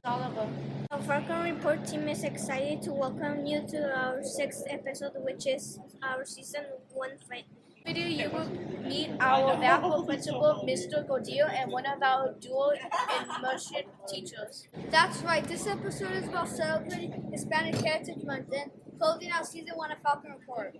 The Falcon Report team is excited to welcome you to our 6th episode, which is our season 1 video. You will meet our VAPA principal, Mr. Gordillo, and one of our dual immersion teachers. That's right, this episode is about celebrating Hispanic Heritage Month and closing out season 1 of Falcon Report.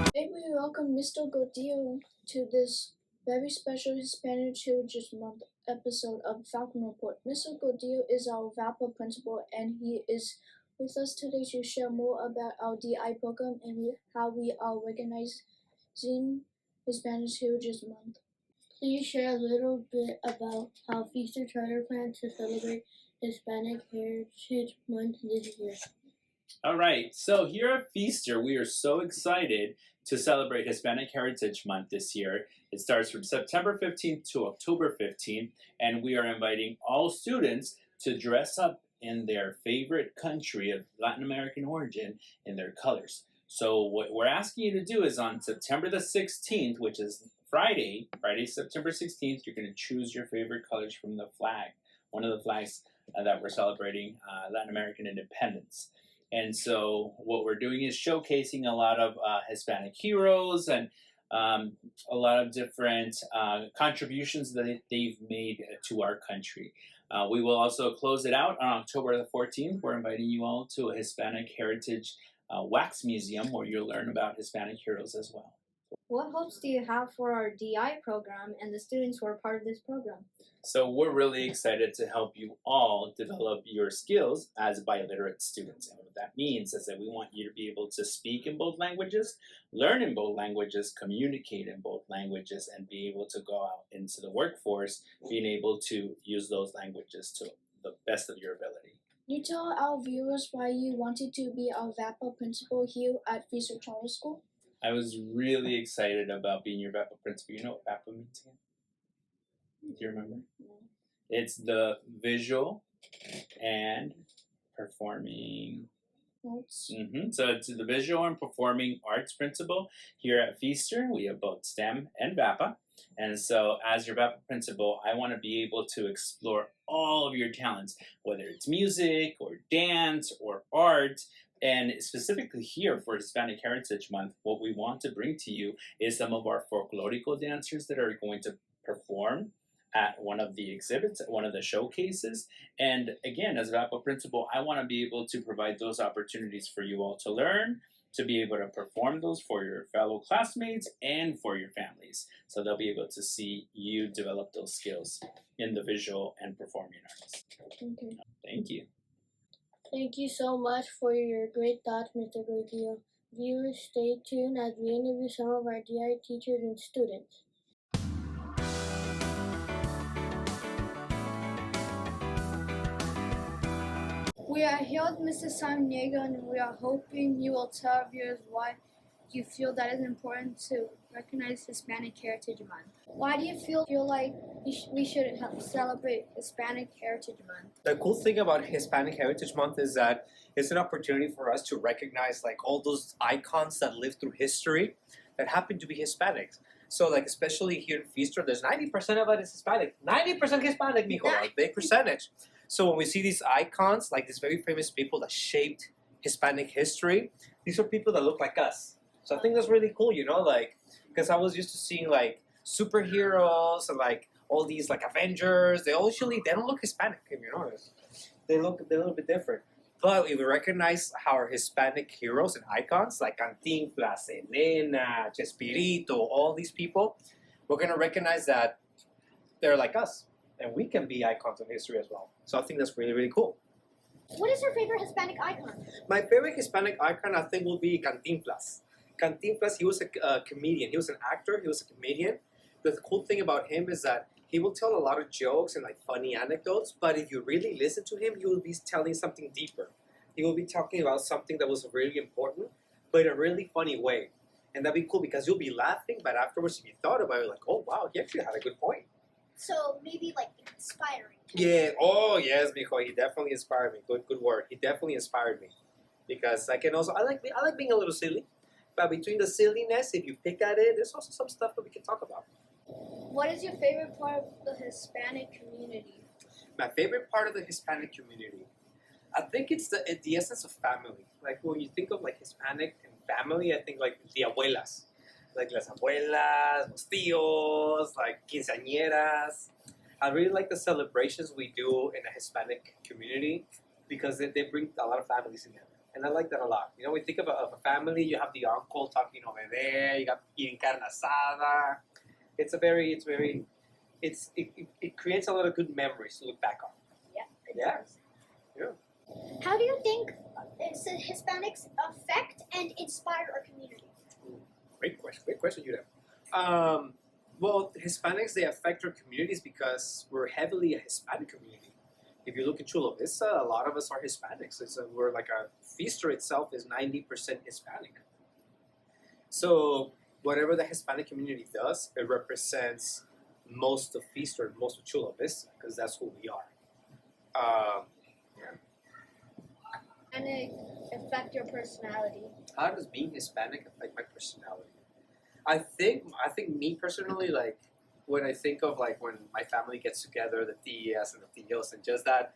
Today we welcome Mr. Gordillo to this very special Hispanic Heritage Month episode of Falcon Report. Mr. Gordillo is our VAPA principal, and he is with us today to share more about our DI program and how we are recognizing Hispanic Heritage Month. Please share a little bit about how Feaster Charter plans to celebrate Hispanic Heritage Month this year. All right, so here at Feaster, we are so excited to celebrate Hispanic Heritage Month this year. It starts from September 15th to October 15th, and we are inviting all students to dress up in their favorite country of Latin American origin in their colors. So what we're asking you to do is on September the 16th, which is Friday, September 16th, you're going to choose your favorite colors from the flag, one of the flags that we're celebrating Latin American independence. And so what we're doing is showcasing a lot of Hispanic heroes and a lot of different contributions that they've made to our country. We will also close it out on October the 14th. We're inviting you all to a Hispanic Heritage Wax Museum where you'll learn about Hispanic heroes as well. What hopes do you have for our DI program and the students who are part of this program? So we're really excited to help you all develop your skills as biliterate students. And what that means is that we want you to be able to speak in both languages, learn in both languages, communicate in both languages, and be able to go out into the workforce, being able to use those languages to the best of your ability. Can you tell our viewers why you wanted to be our VAPA principal here at Feaster Charter School? I was really excited about being your VAPA principal. You know what VAPA means again? Do you remember? No. It's the visual and performing Notes. So it's the visual and performing arts principal here at Feaster. We have both STEM and VAPA. And so as your VAPA principal, I want to be able to explore all of your talents, whether it's music or dance or art. And specifically here for Hispanic Heritage Month, what we want to bring to you is some of our folklorical dancers that are going to perform at one of the exhibits, at one of the showcases. And again, as VAPA principal, I want to be able to provide those opportunities for you all to learn, to be able to perform those for your fellow classmates and for your families. So they'll be able to see you develop those skills in the visual and performing arts. Okay. Thank you. Thank you so much for your great thoughts, Mr. Gordillo. Viewers, stay tuned as we interview some of our DI teachers and students. We are here with Mr. Samaniego, and we are hoping you will tell our viewers why you feel that it's important to recognize Hispanic Heritage Month. Why do you feel like we should celebrate Hispanic Heritage Month? The cool thing about Hispanic Heritage Month is that it's an opportunity for us to recognize like all those icons that live through history that happen to be Hispanics. So like especially here in Feaster, there's 90% of it is Hispanic. 90% Hispanic, mijo, a big percentage. So when we see these icons, like these very famous people that shaped Hispanic history, these are people that look like us. So I think that's really cool, you know, like, because I was used to seeing like superheroes and like all these like Avengers. They don't look Hispanic, if you notice. They look a little bit different. But if we recognize our Hispanic heroes and icons like Cantinflas, Elena, Chespirito, all these people, we're going to recognize that they're like us. And we can be icons of history as well. So I think that's really, really cool. What is your favorite Hispanic icon? My favorite Hispanic icon, I think, will be Cantinflas. Cantinflas, he was a comedian. He was an actor. He was a comedian. But the cool thing about him is that he will tell a lot of jokes and like funny anecdotes. But if you really listen to him, he will be telling something deeper. He will be talking about something that was really important, but in a really funny way. And that'd be cool because you'll be laughing, but afterwards, if you thought about it, like, oh wow, he actually had a good point. So maybe like inspiring. Yeah. Oh yes, mijo. He definitely inspired me. Good word. He definitely inspired me because I like being a little silly. But between the silliness, if you pick at it, there's also some stuff that we can talk about. What is your favorite part of the Hispanic community? My favorite part of the Hispanic community, I think it's the essence of family. Like when you think of like Hispanic and family, I think like the abuelas, like las abuelas, los tíos, like quinceañeras. I really like the celebrations we do in the Hispanic community because they bring a lot of families together. And I like that a lot. You know, we think of a family, you have the uncle talking over there, you got eating carne asada. It creates a lot of good memories to look back on. Yeah. How do you think Hispanics affect and inspire our community? Great question, Yuda. Well, Hispanics, they affect our communities because we're heavily a Hispanic community. If you look at Chula Vista, a lot of us are Hispanics. We're like a feaster itself is 90% Hispanic. So whatever the Hispanic community does, it represents most of Feaster, most of Chula Vista, because that's who we are. And it affect your personality? How does being Hispanic affect my personality? I think me personally, like when I think of like when my family gets together, the tias and the tios, and just that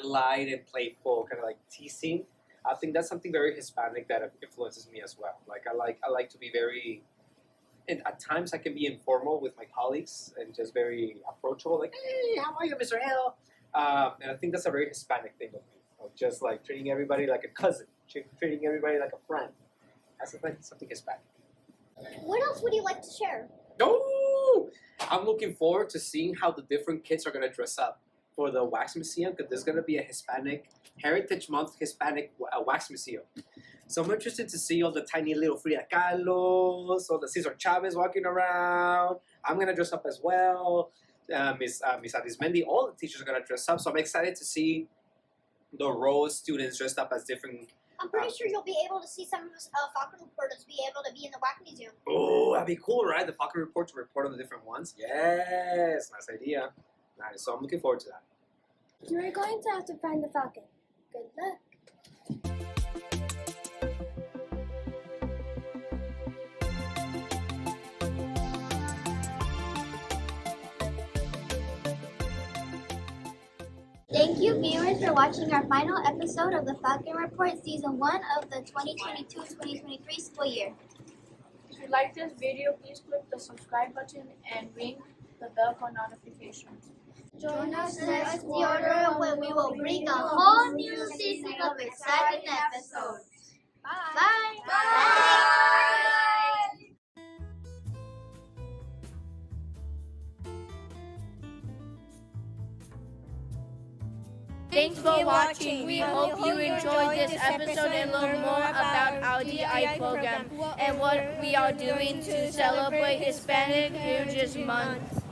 light and playful kind of like teasing, I think that's something very Hispanic that influences me as well. Like I like to be very, and at times I can be informal with my colleagues and just very approachable, like, hey, how are you, Mr. Hill? And I think that's a very Hispanic thing of me, of just like treating everybody like a cousin, treating everybody like a friend. That's something Hispanic. What else would you like to share? Oh, I'm looking forward to seeing how the different kids are going to dress up for the Wax Museum, because there's going to be a Hispanic Heritage Month Hispanic Wax Museum. So I'm interested to see all the tiny little Frida Kahlos, all the Cesar Chavez walking around. I'm going to dress up as well. Miss Arismendi, all the teachers are going to dress up. So I'm excited to see the Rose students dressed up as different. I'm pretty sure you'll be able to see some of us Falcon reporters be able to be in the WAC Museum. Oh, that'd be cool, right? The Falcon Report to report on the different ones. Yes, nice idea. Nice, so I'm looking forward to that. You're going to have to find the Falcon. Good luck. Thank you, viewers, for watching our final episode of the Falcon Report, Season 1 of the 2022-2023 school year. If you like this video, please click the subscribe button and ring the bell for notifications. Join us next quarter when we will bring a whole new season of exciting episodes. Bye! Bye! Thanks for watching. We hope you enjoyed this episode and learned more about our DI program and what we are doing to celebrate Hispanic Heritage Month.